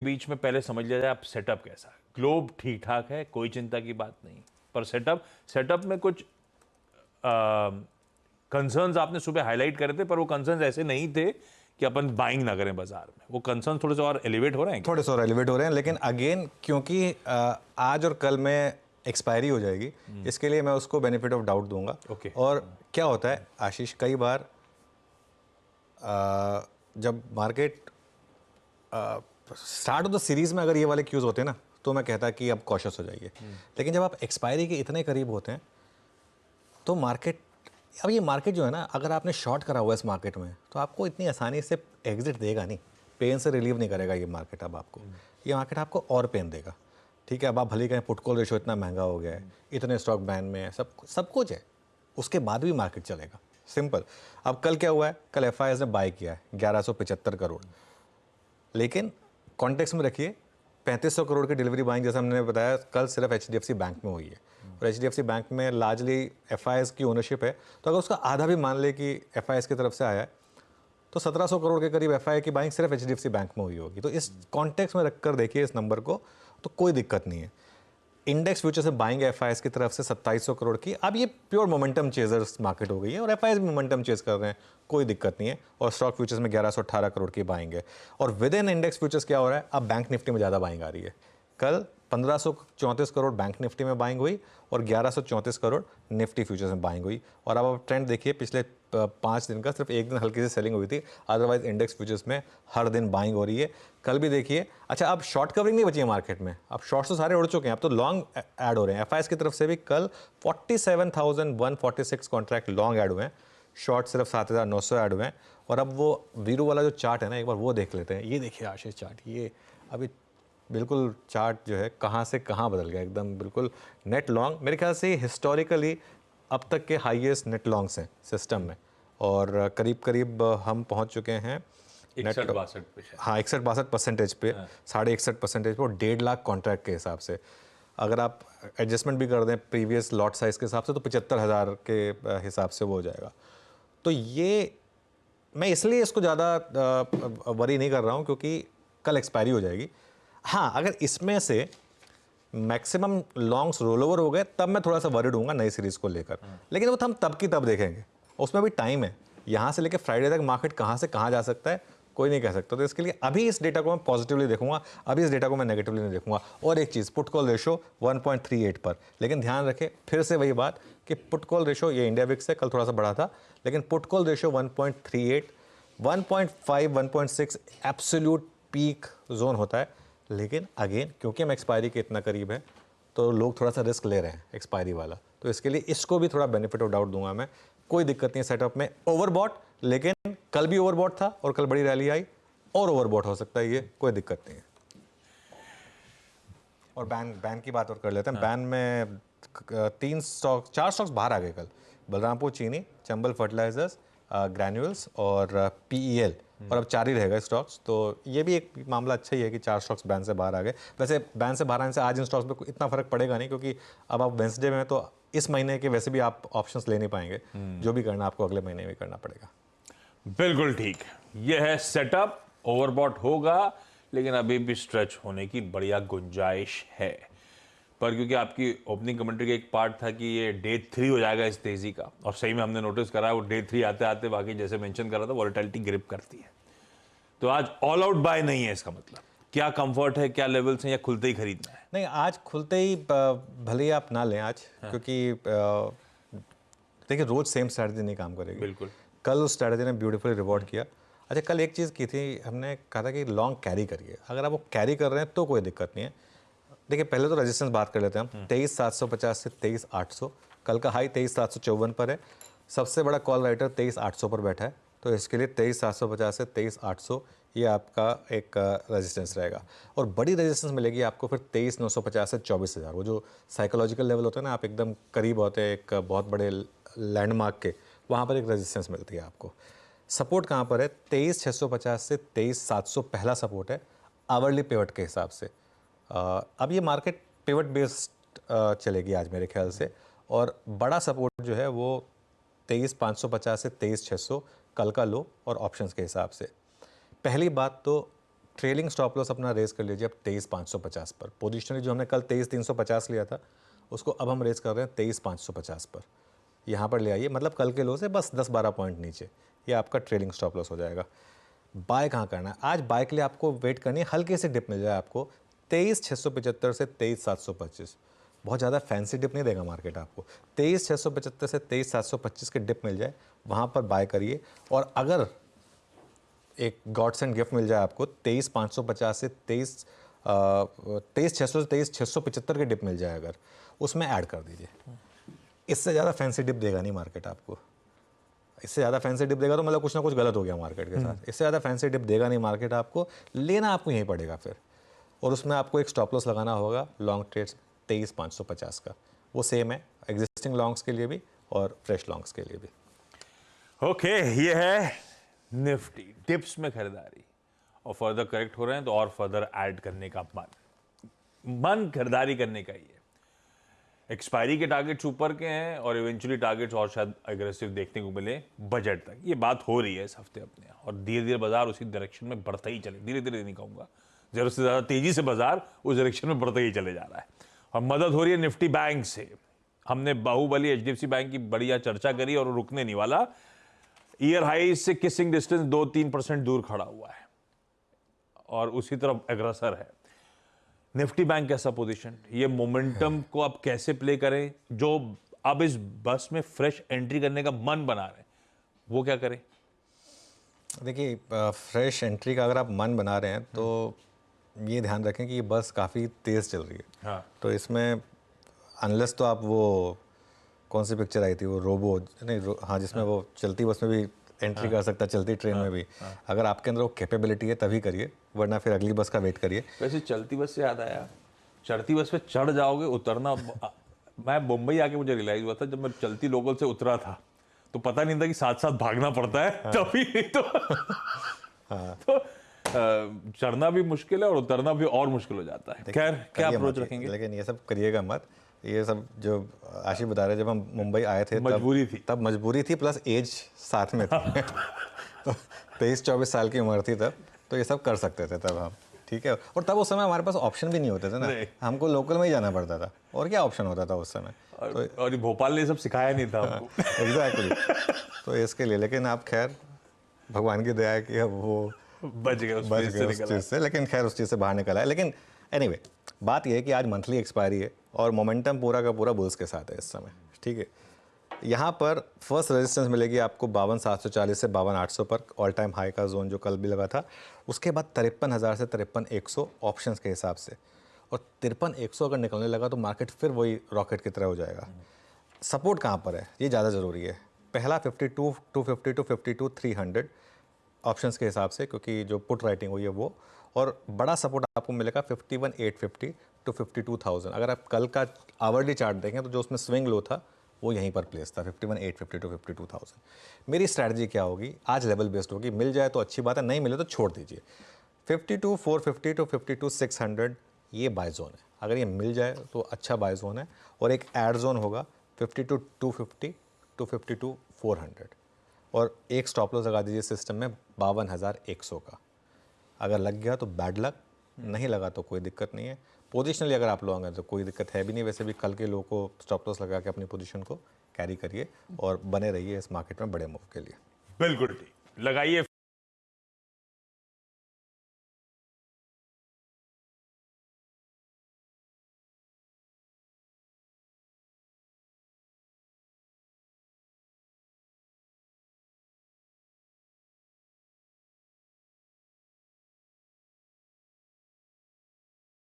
बीच में पहले समझ लिया जाए आप सेटअप कैसा है। ग्लोब ठीक ठाक है, कोई चिंता की बात नहीं, पर सेटअप में कुछ कंसर्न्स आपने सुबह हाईलाइट करे थे, पर वो कंसर्न्स ऐसे नहीं थे कि अपन बाइंग ना करें बाजार में। वो कंसर्न्स थोड़े से और एलिवेट हो रहे हैं क्या? थोड़े से और एलिवेट हो रहे हैं, लेकिन अगेन क्योंकि आज और कल में एक्सपायरी हो जाएगी, इसके लिए मैं उसको बेनिफिट ऑफ डाउट दूंगा। ओके। और क्या होता है आशीष, कई बार जब market start of the series में अगर ये वाले क्यूज होते हैं ना, तो मैं कहता कि अब कॉशियस हो जाइए। लेकिन जब आप एक्सपायरी के इतने करीब होते हैं तो मार्केट, अब ये मार्केट जो है ना, अगर आपने शॉर्ट करा हुआ है इस मार्केट में तो आपको इतनी आसानी से एग्जिट देगा नहीं, पेन से रिलीव नहीं करेगा ये मार्केट। अब आपको ये मार्केट आपको और पेन देगा। ठीक है, अब आप भले कहें पुट कॉल रेशो इतना महंगा हो गया है, इतने स्टॉक बैन में है, सब कुछ है, उसके बाद भी मार्केट चलेगा। सिंपल। अब कल क्या हुआ है, कल एफआईएस ने बाय किया है 1175 करोड़, लेकिन कॉन्टेक्स्ट में रखिए 3500 करोड़ की डिलीवरी बाइंग जैसा हमने बताया कल सिर्फ एचडीएफसी बैंक में हुई है। और एचडीएफसी बैंक में लार्जली एफआईएस की ओनरशिप है, तो अगर उसका आधा भी मान ले कि एफआईएस की तरफ से आया है तो 1700 करोड़ के करीब एफआईआई की बाइंग सिर्फ एचडीएफसी बैंक में हुई होगी। तो इस कॉन्टेक्स्ट में रखकर देखिए इस नंबर को, तो कोई दिक्कत नहीं है। इंडेक्स फ्यूचर से बाइंग एफआईएस की तरफ से 2700 करोड़ की, अब ये प्योर मोमेंटम चेजर्स मार्केट हो गई है और एफआईएस भी मोमेंटम चेज कर रहे हैं, कोई दिक्कत नहीं है। और स्टॉक फ्यूचर्स में 1118 करोड़ की बाइंग है। और विद इन इंडेक्स फ्यूचर्स क्या हो रहा है, अब बैंक निफ्टी में ज़्यादा बाइंग आ रही है। कल 1534 करोड़ बैंक निफ्टी में बाइंग हुई और 1134 करोड़ निफ्टी फ्यूचर्स में बाइंग हुई। और अब आप ट्रेंड देखिए, पिछले 5 दिन का सिर्फ एक दिन हल्की सी सेलिंग हुई थी, अदरवाइज इंडेक्स फ्यूचर्स में हर दिन बाइंग हो रही है। कल भी देखिए, अच्छा अब शॉर्ट कवरिंग नहीं बची है मार्केट में, अब शॉर्ट्स तो सारे उड़ चुके हैं, अब तो लॉन्ग ऐड हो रहे हैं। एफआईएस की तरफ से भी कल 47,146 कॉन्ट्रैक्ट लॉन्ग ऐड हुए हैं, शॉर्ट सिर्फ 7,900 ऐड हुए हैं। और अब वो वीरू वाला जो चार्ट है ना, एक बार वो देख लेते हैं। ये देखिए आशीष चार्ट, ये अभी बिल्कुल चार्ट जो है कहाँ से कहाँ बदल गया एकदम, बिल्कुल नेट लॉन्ग मेरे ख्याल से हिस्टोरिकली अब तक के हाईएस्ट नेट लॉन्ग्स हैं सिस्टम में। और करीब करीब हम पहुंच चुके हैं 61-62 पे। हाँ, 61-62% पे, 61.5% पे, और 1.5 लाख कॉन्ट्रैक्ट के हिसाब से। अगर आप एडजस्टमेंट भी कर दें प्रीवियस लॉट साइज के हिसाब से तो 75,000 के हिसाब से वो हो जाएगा। तो ये मैं इसलिए इसको ज़्यादा वरी नहीं कर रहा हूँ क्योंकि कल एक्सपायरी हो जाएगी। हाँ, अगर इसमें से मैक्सिमम लॉन्ग्स रोल ओवर हो गए तब मैं थोड़ा सा वरीड हूँगा नई सीरीज़ को लेकर, लेकिन वो हम तब की तब देखेंगे, उसमें भी टाइम है। यहाँ से लेकर फ्राइडे तक मार्केट कहाँ से कहाँ जा सकता है कोई नहीं कह सकता। तो इसके लिए अभी इस डेटा को मैं पॉजिटिवली देखूंगा, अभी इस डेटा को मैं नेगेटिवली नहीं देखूंगा। और एक चीज़, पुट कॉल रेशो 1.38 पर, लेकिन ध्यान रखें फिर से वही बात कि पुट कॉल रेशो, ये इंडिया विक्स से कल थोड़ा सा बढ़ा था, लेकिन put call ratio 1.38, 1.5, 1.6 absolute peak zone होता है। लेकिन अगेन क्योंकि हम एक्सपायरी के इतना करीब है तो लोग थोड़ा सा रिस्क ले रहे हैं एक्सपायरी वाला, तो इसके लिए इसको भी थोड़ा बेनिफिट ऑफ डाउट दूंगा मैं। कोई दिक्कत नहीं है सेटअप में, ओवरबॉट, लेकिन कल भी ओवरबॉट था और कल बड़ी रैली आई और ओवरबॉट हो सकता है, ये कोई दिक्कत नहीं है। और बैन की बात और कर लेते हैं। बैन में 4 स्टॉक्स बाहर आ गए कल, बलरामपुर चीनी, चंबल फर्टिलाइजर्स, ग्रैन्यूल्स और पीईएल, और अब 4 ही रह गए स्टॉक्स। तो ये भी एक मामला अच्छा ही है कि 4 स्टॉक्स बैन से बाहर आ गए। वैसे बैन से बाहर आने से आज इन स्टॉक्स पे इतना फर्क पड़ेगा नहीं, क्योंकि अब आप वेंसडे में तो इस महीने के वैसे भी आप ऑप्शंस ले नहीं पाएंगे, जो भी करना आपको अगले महीने में करना पड़ेगा। बिल्कुल ठीक, यह है सेटअप। ओवरबॉट होगा, लेकिन अभी भी स्ट्रेच होने की बढ़िया गुंजाइश है। पर क्योंकि आपकी ओपनिंग कमेंट्री का एक पार्ट था कि ये डे 3 हो जाएगा इस तेजी का, और सही में हमने नोटिस करा वो डे 3 आते आते बाकी जैसे मेंशन करा था वॉलेटिलिटी ग्रिप करती है। तो आज ऑल आउट बाय नहीं है, इसका मतलब क्या कंफर्ट है, क्या लेवल्स हैं, या खुलते ही खरीदना है? नहीं, आज खुलते ही भले ही आप ना लें आज, क्योंकि देखिए रोज सेम स्ट्रैटेजी नहीं काम करेगी। बिल्कुल। कल उस स्ट्रैटेजी ने ब्यूटीफुली रिवॉर्ड किया। अच्छा, कल एक चीज़ की थी, हमने कहा था कि लॉन्ग कैरी करिए, अगर आप वो कैरी कर रहे हैं तो कोई दिक्कत नहीं है। देखिए पहले तो रेजिस्टेंस बात कर लेते हैं हम, 23,750 से 23,800, कल का हाई 23,754 पर है। सबसे बड़ा कॉल राइटर 23,800 पर बैठा है, तो इसके लिए 23,750 से 23,800 ये आपका एक रेजिस्टेंस रहेगा। और बड़ी रेजिस्टेंस मिलेगी आपको फिर 23,950 से 24,000, वो जो साइकोलॉजिकल लेवल होता है ना, आप एकदम करीब होते हैं एक बहुत बड़े लैंडमार्क के, वहाँ पर एक रेजिस्टेंस मिलती है आपको। सपोर्ट कहाँ पर है, 23,650 से 23,700 पहला सपोर्ट है आवरली पिवट के हिसाब से। अब ये मार्केट पिवट बेस्ड चलेगी आज मेरे ख्याल से, और बड़ा सपोर्ट जो है वो 23,550 से 23,600 कल का लो और ऑप्शंस के हिसाब से। पहली बात तो ट्रेलिंग स्टॉप लॉस अपना रेस कर लीजिए अब 23,550 पर। पोजिशनली जो हमने कल 23,350 लिया था उसको अब हम रेस कर रहे हैं 23,550 पर। यहाँ पर ले आइए, मतलब कल के लो से बस 10-12 पॉइंट नीचे, ये आपका ट्रेलिंग स्टॉप लॉस हो जाएगा। बाय कहाँ करना है? आज बाय के लिए आपको वेट करनी है, हल्के से डिप मिल जाए आपको 23,675 से 23,725। बहुत ज़्यादा फैंसी डिप नहीं देगा मार्केट आपको। 23,675 से 23,725 के डिप मिल जाए, वहाँ पर बाय करिए। और अगर एक गॉड्स एंड गिफ्ट मिल जाए आपको 23,550 से 23,600 से 23,675 के डिप मिल जाए, अगर उसमें ऐड कर दीजिए। इससे ज़्यादा फैंसी डिप देगा नहीं मार्केट आपको। इससे ज़्यादा फैंसी डिप देगा तो मतलब कुछ ना कुछ गलत हो गया मार्केट के साथ। इससे ज़्यादा फैंसी डिप देगा नहीं मार्केट आपको, लेना आपको यहीं पड़ेगा फिर। और उसमें आपको एक स्टॉप लॉस लगाना होगा लॉन्ग ट्रेड्स 23,550 का। वो सेम है एग्जिस्टिंग लॉन्ग्स के लिए भी और फ्रेश लॉन्ग्स के लिए भी। ओके, ये है निफ्टी टिप्स में खरीदारी, और फर्दर करेक्ट हो रहे हैं तो और फर्दर ऐड करने का मन खरीदारी करने का ही है। एक्सपायरी के टारगेट्स ऊपर के हैं और इवेंचुअली टारगेट्स और शायद एग्रेसिव देखने को मिले बजट तक। ये बात हो रही है इस हफ्ते अपने, और धीरे धीरे बाजार उसी डायरेक्शन में बढ़ता ही चले, धीरे धीरे नहीं कहूंगा, जरूरत से ज्यादा तेजी से बाजार उस डायरेक्शन में बढ़ता ही चले जा रहा है। और मदद हो रही है निफ्टी बैंक से। हमने बाहुबली HDFC बैंक की बढ़िया चर्चा करी और रुकने नहीं वाला। ईयर हाई से किसिंग डिस्टेंस 2-3% दूर खड़ा हुआ है और उसी तरफ अग्रसर है। निफ्टी बैंक कैसा पोजीशन, ये मोमेंटम को आप कैसे प्ले करें? जो अब इस बस में फ्रेश एंट्री करने का मन बना रहे हैं वो क्या करें? देखिए, फ्रेश एंट्री का अगर आप मन बना रहे हैं तो ये ध्यान रखें कि ये बस काफ़ी तेज़ चल रही है। हाँ। तो इसमें अनलेस तो आप वो कौन सी पिक्चर आई थी वो हाँ जिसमें वो चलती बस में भी एंट्री कर सकता है, चलती ट्रेन में भी। अगर आपके अंदर वो कैपेबिलिटी है तभी करिए, वरना फिर अगली बस का वेट करिए। वैसे चलती बस से याद आया, चढ़ती बस पे चढ़ जाओगे, उतरना मैं मुंबई आके मुझे रियलाइज हुआ था जब मैं चलती लोकल से उतरा था तो पता नहीं था कि साथ साथ भागना पड़ता है। तभी तो चढ़ना भी मुश्किल है और उतरना भी और मुश्किल हो जाता है। खैर, क्या अप्रोच रखेंगे? लेकिन ये सब करिएगा मत। ये सब जो आशीष बता रहे, जब हम मुंबई आए थे तब मजबूरी थी प्लस एज साथ में थी। तो 23-24 साल की उम्र थी तब, तो ये सब कर सकते थे तब हम, ठीक है। और तब उस समय हमारे पास ऑप्शन भी नहीं होते थे ना, हमको लोकल में ही जाना पड़ता था। और क्या ऑप्शन होता था उस समय? और भोपाल ने सब सिखाया नहीं था हमको। एग्जैक्टली। तो इसके लिए, लेकिन आप खैर भगवान की दया है कि अब वो बच गए उस चीज़ से, लेकिन खैर उस चीज़ से बाहर निकला है। लेकिन एनीवे, बात यह है कि आज मंथली एक्सपायरी है और मोमेंटम पूरा का पूरा बुल्स के साथ है इस समय, ठीक है। यहाँ पर फर्स्ट रेजिस्टेंस मिलेगी आपको 52,740 से 52,800 पर, ऑल टाइम हाई का जोन जो कल भी लगा था। उसके बाद 53,000 से 53,100 ऑप्शंस के हिसाब से, और 53,100 अगर निकलने लगा तो मार्केट फिर वही रॉकेट की तरह हो जाएगा। सपोर्ट कहाँ पर है ये ज़्यादा ज़रूरी है। पहला 52,250 टू 52,300 ऑप्शंस के हिसाब से, क्योंकि जो पुट राइटिंग हुई है वो। और बड़ा सपोर्ट आपको मिलेगा 51,850 टू 52,000। अगर आप कल का आवरली चार्ट देखें तो जो उसमें स्विंग लो था वो यहीं पर प्लेस था, 51,850 टू 52,000। मेरी स्ट्रैटेजी क्या होगी? आज लेवल बेस्ड होगी, मिल जाए तो अच्छी बात है, नहीं मिले तो छोड़ दीजिए। 52,450 टू 52,600 ये बाय जोन है। अगर ये मिल जाए तो अच्छा बाय जोन है। और एक एड जोन होगा 52,250 टू 52,400, और एक स्टॉप लॉस लगा दीजिए सिस्टम में 52,100 का। अगर लग गया तो बैड लक, नहीं लगा तो कोई दिक्कत नहीं है। पोजिशनली अगर आप लॉन्ग हैं तो कोई दिक्कत है भी नहीं। वैसे भी कल के लोगों को स्टॉप लॉस लगा के अपनी पोजीशन को कैरी करिए और बने रहिए इस मार्केट में बड़े मूव के लिए। बिल्कुल ठीक, लगाइए